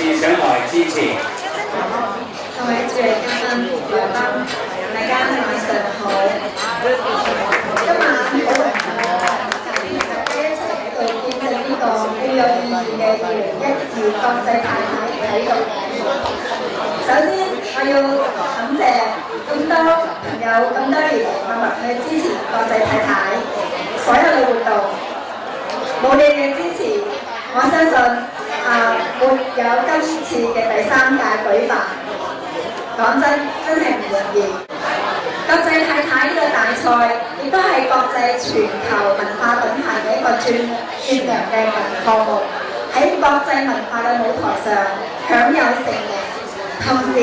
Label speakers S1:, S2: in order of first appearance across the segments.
S1: 士上台致辭。
S2: 各位主禮嘉賓、來賓，大家晚上好。今晚好榮幸大家一齊喺度見證呢個好有意義嘅2012國際太太體育。首先，我要感謝咁多朋友咁多年嚟默默去支持國際太太所有嘅活動。冇你嘅支持，我相信沒有今次嘅第3屆舉辦。講真係唔容易。國際太太呢個大賽，亦都係國際全球文化品牌嘅一個轉量嘅項目，喺國際文化嘅舞台上享有盛名。同時，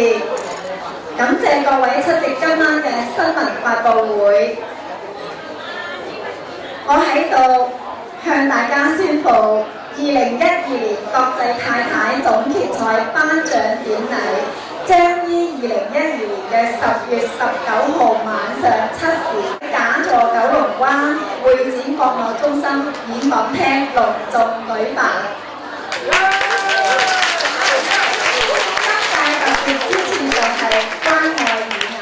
S2: 感謝各位出席今晚嘅新聞發佈會。我喺度向大家宣布2012年國際太太總決賽頒獎典禮將於2012年嘅10月19號晚上7時，假座九龍灣會展國貿中心演講廳隆重舉辦。今屆特別支持就係關愛乳癌，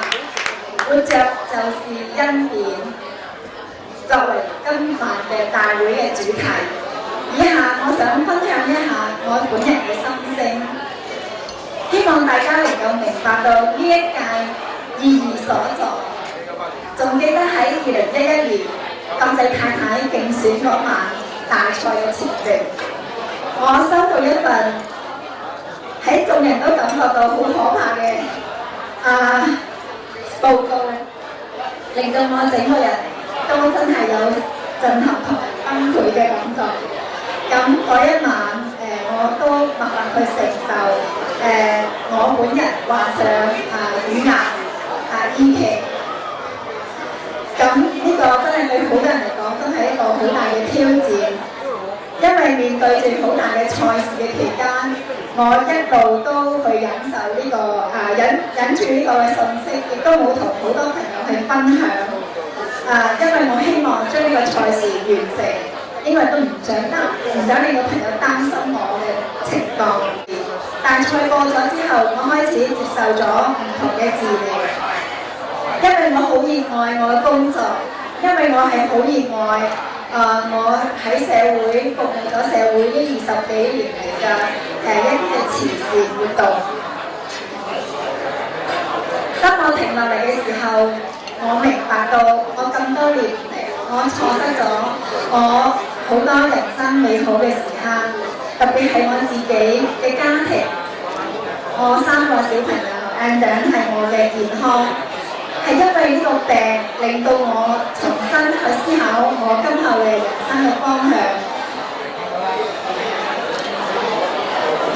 S2: 活着就是恩典，作為今晚嘅大會嘅主題。以下我想分享一下我本人嘅心聲，希望大家能夠明白到呢一屆意義所在。仲記得喺2011年國際太太競選嗰晚大賽嘅前夕，我收到一份喺眾人都感覺到好可怕嘅報告，令到我整個人都真係有震撼同埋崩潰嘅感覺。咁嗰一晚，我都默默去承受我本人患上乳癌延期。咁呢個真係對好多人嚟講都係一個好大嘅挑戰，因為面對住好大嘅賽事嘅期間，我一路都去忍受呢個忍住呢個嘅信息，亦都冇同好多朋友去分享。因為我希望將呢個賽事完成，因為都唔想令個朋友擔心我嘅情況。大賽過咗之後，我開始接受咗唔同嘅治療，因為我好熱愛我嘅工作，因為我係好熱愛我喺社會服務咗社會呢20幾年嚟嘅一啲嘅慈善活動。當我停落嚟嘅時候，我明白到我咁多年嚟，我錯失咗我好多人生美好嘅時間，特別係我自己嘅家庭。我3個小朋友，and 係我嘅健康，係因為呢個病令到我重新去思考我今後嘅人生嘅方向。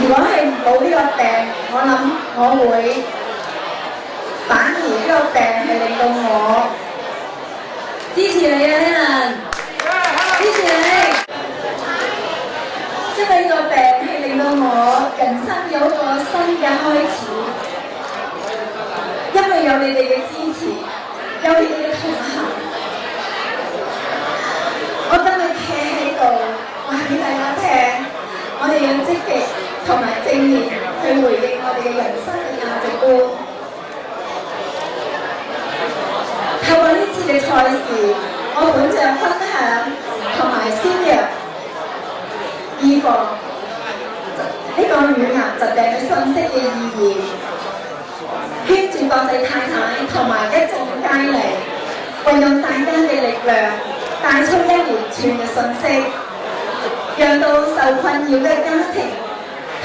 S2: 如果係冇呢個病，我諗我會反而呢個病係令到我支持你啊 Helen， 支持你，因為呢個病係令到我人生有一個新嘅開始，因為有你哋嘅支持，有你哋嘅同行，我今日企喺度話俾大家聽，我哋要積極同埋正面去回應我哋嘅人生嘅價值觀。透過呢次嘅賽事，我本着分享同埋宣揚預防呢個乳癌疾病嘅信息嘅意義，牽住國際太太同埋一眾佳麗，運用大家嘅力量，帶出一連串嘅信息，讓到受困擾嘅家庭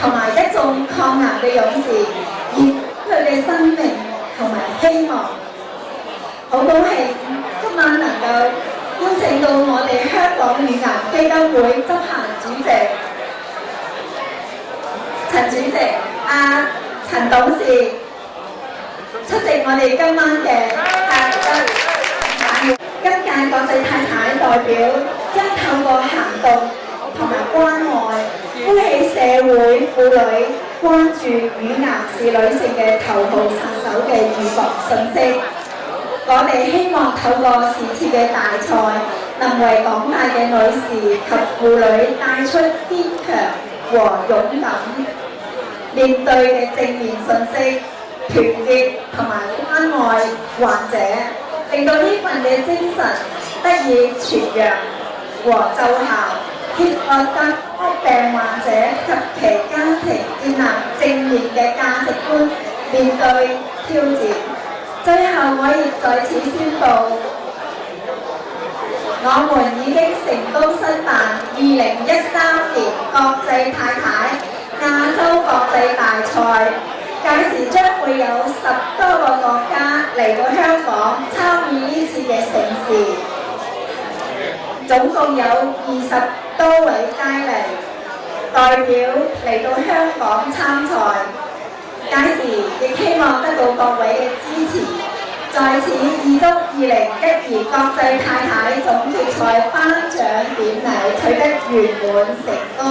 S2: 同埋一眾抗癌嘅勇士，熱佢哋生命同埋希望。好高興今晚能夠邀請到我哋香港乳癌基金會執行主席陳主席陳董事出席我哋今晚嘅晚會。今屆國際太太代表將透過行動同埋關愛，呼起社會婦女關注乳癌是女性嘅頭號殺手嘅預防信息。我哋希望透過是次嘅大賽，能為廣大嘅女士及婦女帶出堅強和勇敢，面對嘅正面信息，團結同埋關愛患者，令到呢份嘅精神得以傳揚和奏效，協助更多病患者及其家庭建立正面嘅價值觀，面對挑戰。最後，我亦在此宣布，我們已經成功申辦2013年國際太太亞洲國際大賽，屆時將會有10多個國家嚟到香港參與呢次嘅盛事，總共有20多位佳麗代表嚟到香港參賽，屆時亦希望得到各位嘅支持。在此預祝2012國際太太總決賽頒獎典禮取得圓滿成功。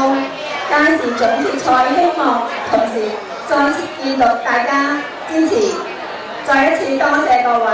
S2: 屆時總決賽希望同時再次見到大家支持，再一次多謝各位。